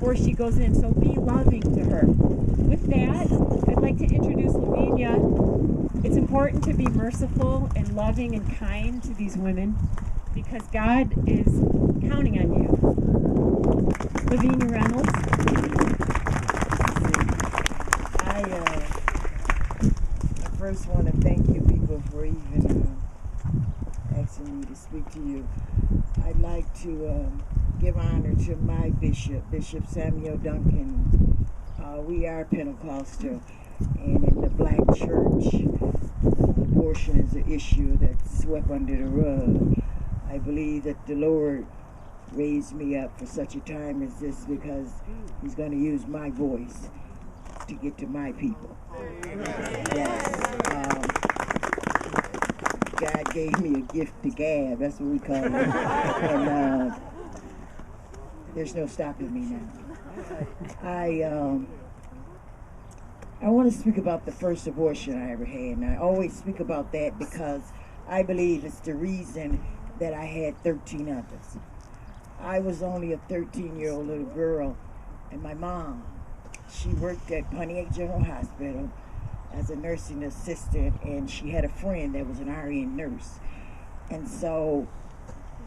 before she goes in. So be loving to her. With that, I'd like to introduce Lavinia. It's important to be merciful and loving and kind to these women because God is counting on you. Lavinia Reynolds. I first want to thank you people for even asking me to speak to you. I'd like to give honor to my bishop, Bishop Samuel Duncan. We are Pentecostal, and in the black church, abortion is an issue that's swept under the rug. I believe that the Lord raised me up for such a time as this because he's going to use my voice to get to my people. Yes. God gave me a gift to gab, that's what we call it. And there's no stopping me now. I want to speak about the first abortion I ever had, and I always speak about that because I believe it's the reason that I had 13 others. I was only a 13-year-old little girl, and my mom, she worked at Pontiac General Hospital as a nursing assistant, and she had a friend that was an RN nurse. And so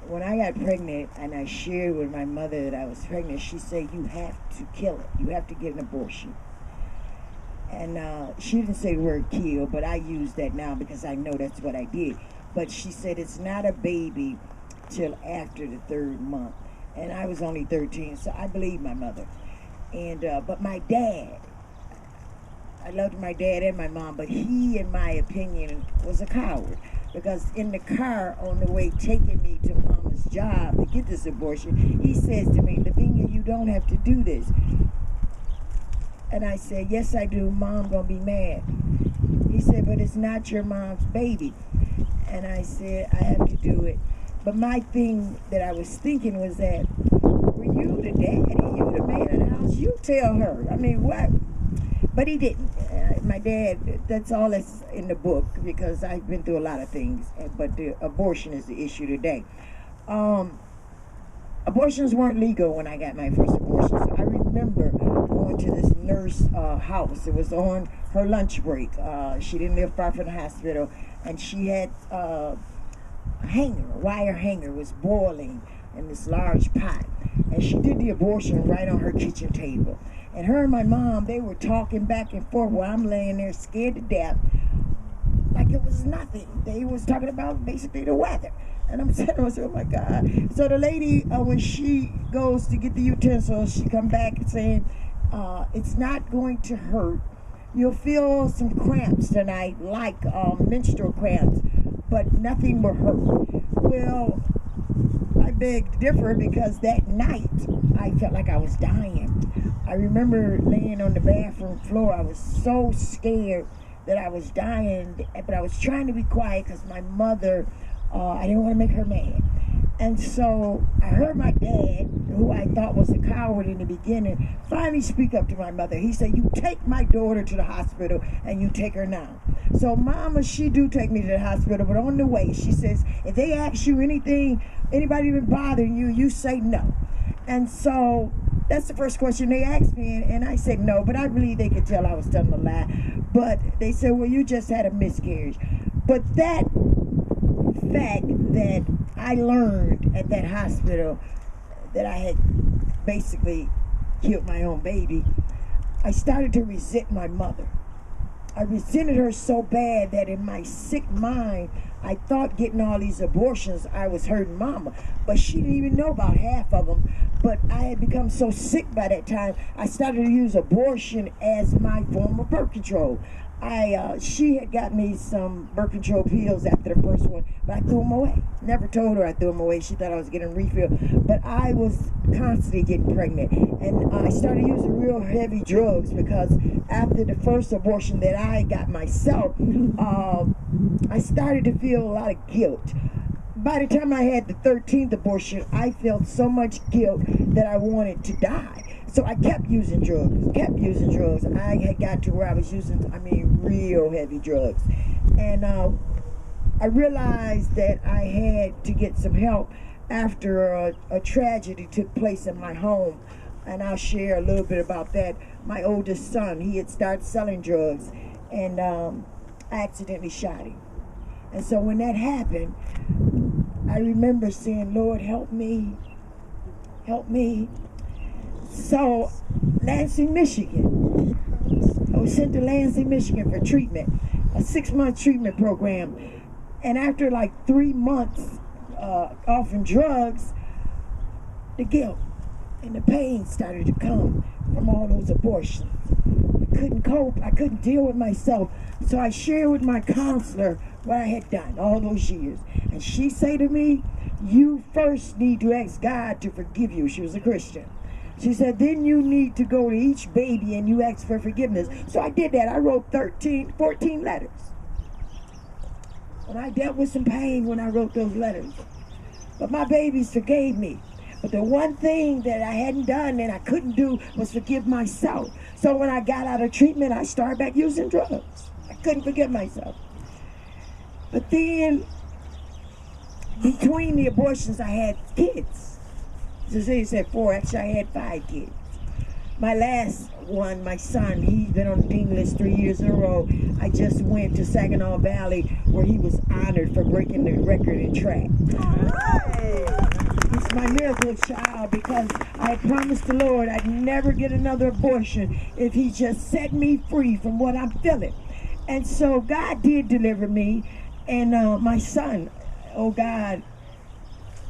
when I got pregnant and I shared with my mother that I was pregnant, she said, you have to kill it. You have to get an abortion. And she didn't say the word kill, but I use that now because I know that's what I did. But she said it's not a baby till after the 3rd month. And I was only 13, so I believed my mother. And but my dad, I loved my dad and my mom, but he, in my opinion, was a coward. Because in the car on the way taking me to Mama's job to get this abortion, he says to me, Lavinia, you don't have to do this. And I said, yes, I do. Mom gonna be mad. He said, but it's not your mom's baby. And I said, I have to do it. But my thing that I was thinking was that, were you the daddy? You the man of the house? You tell her. I mean, what? But he didn't. My dad, that's all that's in the book because I've been through a lot of things. But the abortion is the issue today. Abortions weren't legal when I got my first abortion. So I remember going to this nurse house. It was on her lunch break. She didn't live far from the hospital. And she had a wire hanger was boiling in this large pot. And she did the abortion right on her kitchen table. And her and my mom, they were talking back and forth while I'm laying there scared to death. Like it was nothing. They was talking about basically the weather. And I'm sitting there, oh my God. So the lady, when she goes to get the utensils, she come back saying, it's not going to hurt. You'll feel some cramps tonight, like menstrual cramps, but nothing will hurt. Well, I beg to differ because that night I felt like I was dying. I remember laying on the bathroom floor. I was so scared that I was dying, but I was trying to be quiet because my mother, I didn't want to make her mad. And so I heard my dad, who I thought was a coward in the beginning, finally speak up to my mother. He said, you take my daughter to the hospital and you take her now. So Mama, she do take me to the hospital, but on the way, she says, if they ask you anything, anybody been bothering you, you say no. And so that's the first question they asked me, and I said no, but I believe they could tell I was telling a lie. But they said, well, you just had a miscarriage. But that fact that I learned at that hospital that I had basically killed my own baby, I started to resent my mother. I resented her so bad that in my sick mind, I thought getting all these abortions, I was hurting Mama. But she didn't even know about half of them. But I had become so sick by that time, I started to use abortion as my form of birth control. She had got me some birth control pills after the first one, but I threw them away. Never told her I threw them away. She thought I was getting refilled. But I was constantly getting pregnant. And I started using real heavy drugs because after the first abortion that I got myself, I started to feel a lot of guilt. By the time I had the 13th abortion, I felt so much guilt that I wanted to die. So I kept using drugs. I had got to where I was using, real heavy drugs. And I realized that I had to get some help after a tragedy took place in my home. And I'll share a little bit about that. My oldest son, he had started selling drugs, and I accidentally shot him. And so when that happened, I remember saying, Lord, help me, help me. So, Lansing, Michigan. I was sent to Lansing, Michigan for treatment, a 6-month treatment program. And after like 3 months off in drugs, the guilt and the pain started to come from all those abortions. I couldn't cope. I couldn't deal with myself. So I shared with my counselor what I had done all those years. And she said to me, you first need to ask God to forgive you. She was a Christian. She said, then you need to go to each baby and you ask for forgiveness. So I did that. I wrote 14 letters. And I dealt with some pain when I wrote those letters. But my babies forgave me. But the one thing that I hadn't done and I couldn't do was forgive myself. So when I got out of treatment, I started back using drugs. I couldn't forgive myself. But then, between the abortions, I had kids. So they said 4, actually I had 5 kids. My last one, my son, he's been on the dean list 3 years in a row. I just went to Saginaw Valley where he was honored for breaking the record in track. He's my miracle child because I promised the Lord I'd never get another abortion if he just set me free from what I'm feeling. And so God did deliver me. And my son, oh God,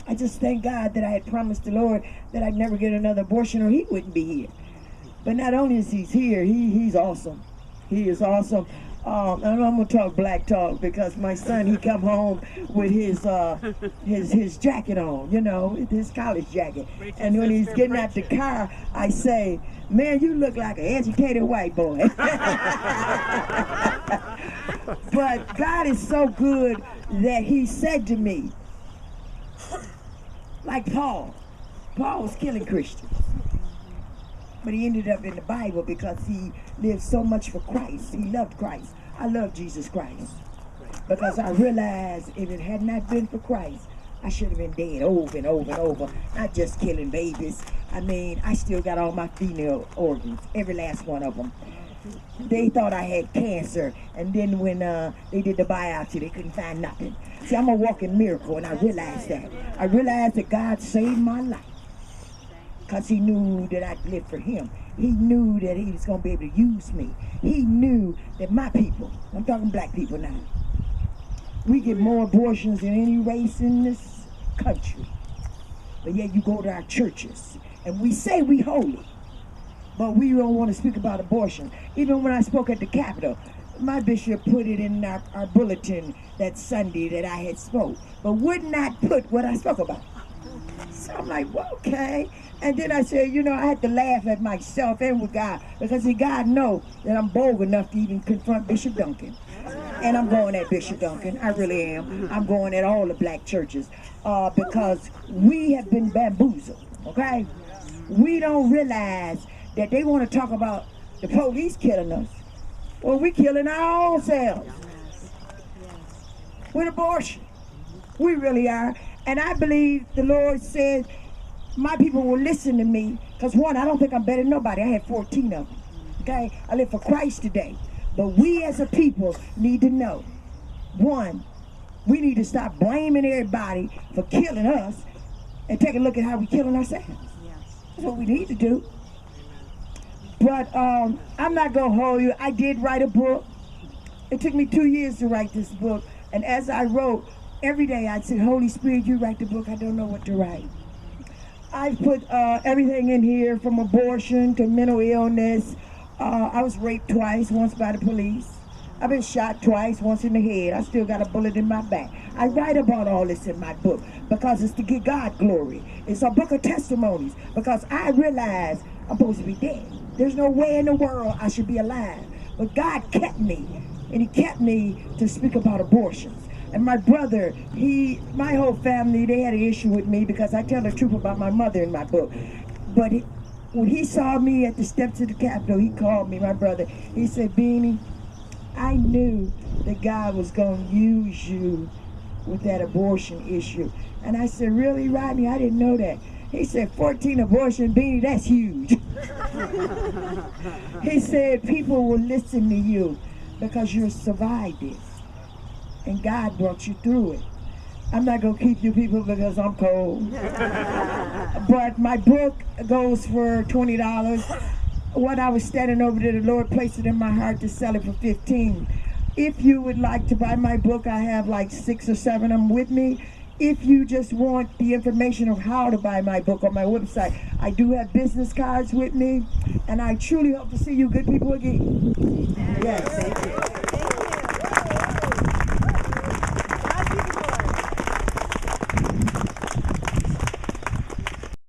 I just thank God that I had promised the Lord that I'd never get another abortion or he wouldn't be here. But not only is he here, he's awesome. He is awesome. I'm gonna talk black talk because my son, he come home with his jacket on, you know, his college jacket. And when he's getting out the car, I say, man, you look like an educated white boy. But God is so good that he said to me, like Paul was killing Christians. But he ended up in the Bible because he lived so much for Christ. He loved Christ. I love Jesus Christ. Because I realized if it had not been for Christ, I should have been dead over and over and over. Not just killing babies. I mean, I still got all my female organs. Every last one of them. They thought I had cancer. And then when they did the biopsy, they couldn't find nothing. See, I'm a walking miracle, and I realized that. I realized that God saved my life. Because he knew that I'd live for him. He knew that he was going to be able to use me. He knew that my people, I'm talking black people now, we get more abortions than any race in this country. But yet you go to our churches, and we say we holy, but we don't want to speak about abortion. Even when I spoke at the Capitol, my bishop put it in our bulletin that Sunday that I had spoke, but would not put what I spoke about. So I'm like, well, okay. And then I said, you know, I had to laugh at myself and with God because God knows that I'm bold enough to even confront Bishop Duncan. And I'm going at Bishop Duncan. I really am. I'm going at all the black churches because we have been bamboozled, okay? We don't realize that they want to talk about the police killing us. Well, we're killing our own selves with abortion. We really are. And I believe the Lord said, my people will listen to me. Because one, I don't think I'm better than nobody. I had 14 of them. Okay? I live for Christ today. But we as a people need to know. One, we need to stop blaming everybody for killing us and take a look at how we're killing ourselves. That's what we need to do. But I'm not going to hold you. I did write a book. It took me 2 years to write this book. And as I wrote, every day I'd say, Holy Spirit, you write the book. I don't know what to write. I've put everything in here from abortion to mental illness. I was raped twice, once by the police. I've been shot twice, once in the head. I still got a bullet in my back. I write about all this in my book because it's to give God glory. It's a book of testimonies because I realize I'm supposed to be dead. There's no way in the world I should be alive. But God kept me, and he kept me to speak about abortions. And my brother, my whole family, they had an issue with me because I tell the truth about my mother in my book. But when he saw me at the steps of the Capitol, he called me, my brother. He said, Beanie, I knew that God was going to use you with that abortion issue. And I said, really, Rodney? I didn't know that. He said, 14 abortion, Beanie, that's huge. He said, people will listen to you because you survived this. And God brought you through it. I'm not going to keep you people because I'm cold. But my book goes for $20. When I was standing over there, the Lord placed it in my heart to sell it for $15. If you would like to buy my book, I have like 6 or 7 of them with me. If you just want the information of how to buy my book on my website, I do have business cards with me, and I truly hope to see you good people again. Yes.